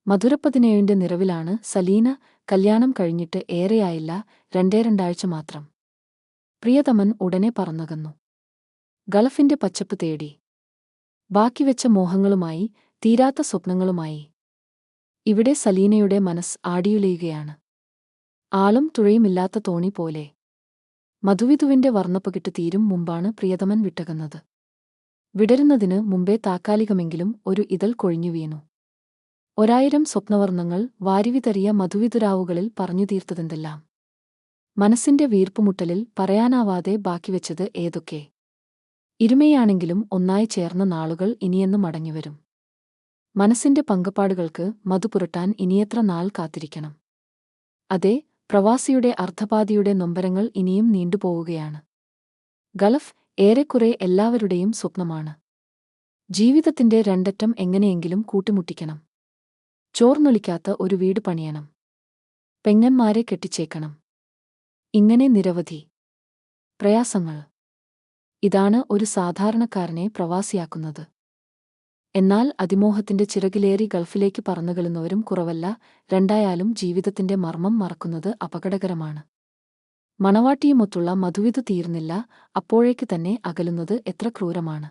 മധുരപ്പതിനേഴിന്റെ നിറവിലാണ് സലീന. കല്യാണം കഴിഞ്ഞിട്ട് ഏറെയായില്ല, രണ്ടാഴ്ച മാത്രം. പ്രിയതമൻ ഉടനെ പറന്നകന്നു. ഗൾഫിന്റെ പച്ചപ്പ് തേടി. ബാക്കിവെച്ച മോഹങ്ങളുമായി, തീരാത്ത സ്വപ്നങ്ങളുമായി. ഇവിടെ സലീനയുടെ മനസ്സ് ആടിയുലയുകയാണ്. ആളും തുഴയുമില്ലാത്ത തോണി പോലെ. മധുവിധുവിന്റെ വർണ്ണപ്പകിട്ട് തീരും മുമ്പാണ് പ്രിയതമൻ വിട്ടകന്നത്. വിടരുന്നതിന് മുമ്പേ താൽക്കാലികമെങ്കിലും ഒരു ഇതൾ കൊഴിഞ്ഞു വീണു. 1000 സ്വപ്നവർണ്ണങ്ങൾ വാരിവിതറിയ മധുവിധുരാവുകളിൽ പറഞ്ഞു തീർത്തതെന്തെല്ലാം. മനസ്സിന്റെ വീർപ്പുമുട്ടലിൽ പറയാനാവാതെ ബാക്കിവെച്ചത് ഏതൊക്കെ. ഇരുമയാണെങ്കിലും ഒന്നായി ചേർന്ന നാളുകൾ ഇനിയെന്ന് മടങ്ങിവരും. മനസ്സിന്റെ പങ്കപ്പാടുകൾക്ക് മധുപുരട്ടാൻ ഇനിയെത്ര നാൾ കാത്തിരിക്കണം. അതെ, പ്രവാസിയുടെ അർദ്ധപാതിയുടെ നൊമ്പരങ്ങൾ ഇനിയും നീണ്ടുപോവുകയാണ്. ഗൾഫ് ഏറെക്കുറെ എല്ലാവരുടെയും സ്വപ്നമാണ്. ജീവിതത്തിന്റെ രണ്ടറ്റം എങ്ങനെയെങ്കിലും കൂട്ടിമുട്ടിക്കണം. ചോർന്നൊലിക്കാത്ത ഒരു വീട് പണിയണം. പെങ്ങന്മാരെ കെട്ടിച്ചേക്കണം. ഇങ്ങനെ നിരവധി പ്രയാസങ്ങൾ. ഇതാണ് ഒരു സാധാരണക്കാരനെ പ്രവാസിയാക്കുന്നത്. എന്നാൽ അതിമോഹത്തിന്റെ ചിറകിലേറി ഗൾഫിലേക്ക് പറന്നുകളുന്നവരും കുറവല്ല. രണ്ടായാലും ജീവിതത്തിന്റെ മർമ്മം മറക്കുന്നത് അപകടകരമാണ്. മണവാട്ടിയുമൊത്തുള്ള മധുവിധു തീർന്നില്ല, അപ്പോഴേക്ക് തന്നെ അകലുന്നത് എത്ര ക്രൂരമാണ്.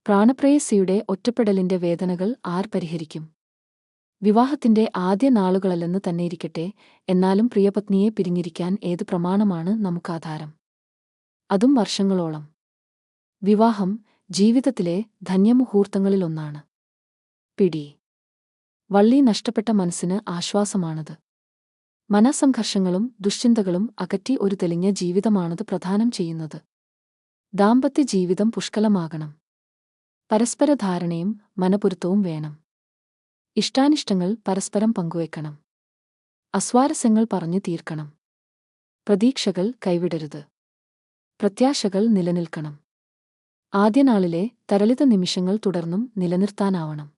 പ്രാണപ്രേയസിയുടെ ഒറ്റപ്പെടലിന്റെ വേദനകൾ ആർ പരിഹരിക്കും. വിവാഹത്തിന്റെ ആദ്യ നാളുകളല്ലെന്ന് തന്നെയിരിക്കട്ടെ, എന്നാലും പ്രിയപത്നിയെ പിരിഞ്ഞിരിക്കാൻ ഏത് പ്രമാണമാണ് നമുക്കാധാരം? അതും വർഷങ്ങളോളം. വിവാഹം ജീവിതത്തിലെ ധന്യമുഹൂർത്തങ്ങളിലൊന്നാണ്. പിടി വള്ളി നഷ്ടപ്പെട്ട മനസ്സിന് ആശ്വാസമാണത്. മനസ്സംഘർഷങ്ങളും ദുശ്ചിന്തകളും അകറ്റി ഒരു തെളിഞ്ഞ ജീവിതമാണത് പ്രദാനം ചെയ്യുന്നത്. ദാമ്പത്യ ജീവിതം പുഷ്കലമാകണം. പരസ്പര ധാരണയും മനപ്പൊരുത്തവും വേണം. ഇഷ്ടാനിഷ്ടങ്ങൾ പരസ്പരം പങ്കുവയ്ക്കണം. അസ്വാരസ്യങ്ങൾ പറഞ്ഞു തീർക്കണം. പ്രതീക്ഷകൾ കൈവിടരുത്. പ്രത്യാശകൾ നിലനിൽക്കണം. ആദ്യനാളിലെ തരളിത നിമിഷങ്ങൾ തുടർന്നും നിലനിർത്താനാവണം.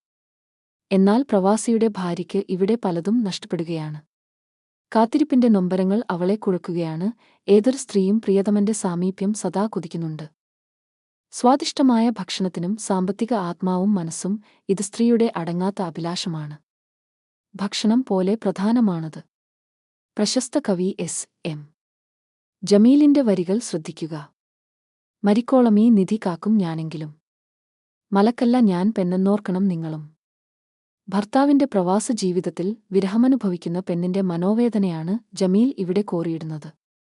എന്നാൽ പ്രവാസിയുടെ ഭാര്യയ്ക്ക് ഇവിടെ പലതും നഷ്ടപ്പെടുകയാണ്. കാത്തിരിപ്പിന്റെ നൊമ്പരങ്ങൾ അവളെ കുഴക്കുകയാണ്. ഏതൊരു സ്ത്രീയും പ്രിയതമന്റെ സാമീപ്യം സദാ കൊതിക്കുന്നുണ്ട്. സ്വാദിഷ്ടമായ ഭക്ഷണത്തിനും സാമ്പത്തിക ആത്മാവും മനസ്സും ഇത് സ്ത്രീയുടെ അടങ്ങാത്ത അഭിലാഷമാണ്. ഭക്ഷണം പോലെ പ്രധാനമാണത്. പ്രശസ്ത കവി എസ്.എം. ജമീലിന്റെ വരികൾ ശ്രദ്ധിക്കുക. മരിക്കോളമീ നിധി കാക്കും ഞാനെങ്കിലും. മലക്കല്ല ഞാൻ പെണ്ണെന്നോർക്കണം നിങ്ങളും. ഭർത്താവിന്റെ പ്രവാസ ജീവിതത്തിൽ വിരഹമനുഭവിക്കുന്ന പെണ്ണിന്റെ മനോവേദനയാണ് ജമീൽ ഇവിടെ കോറിയിടുന്നത്.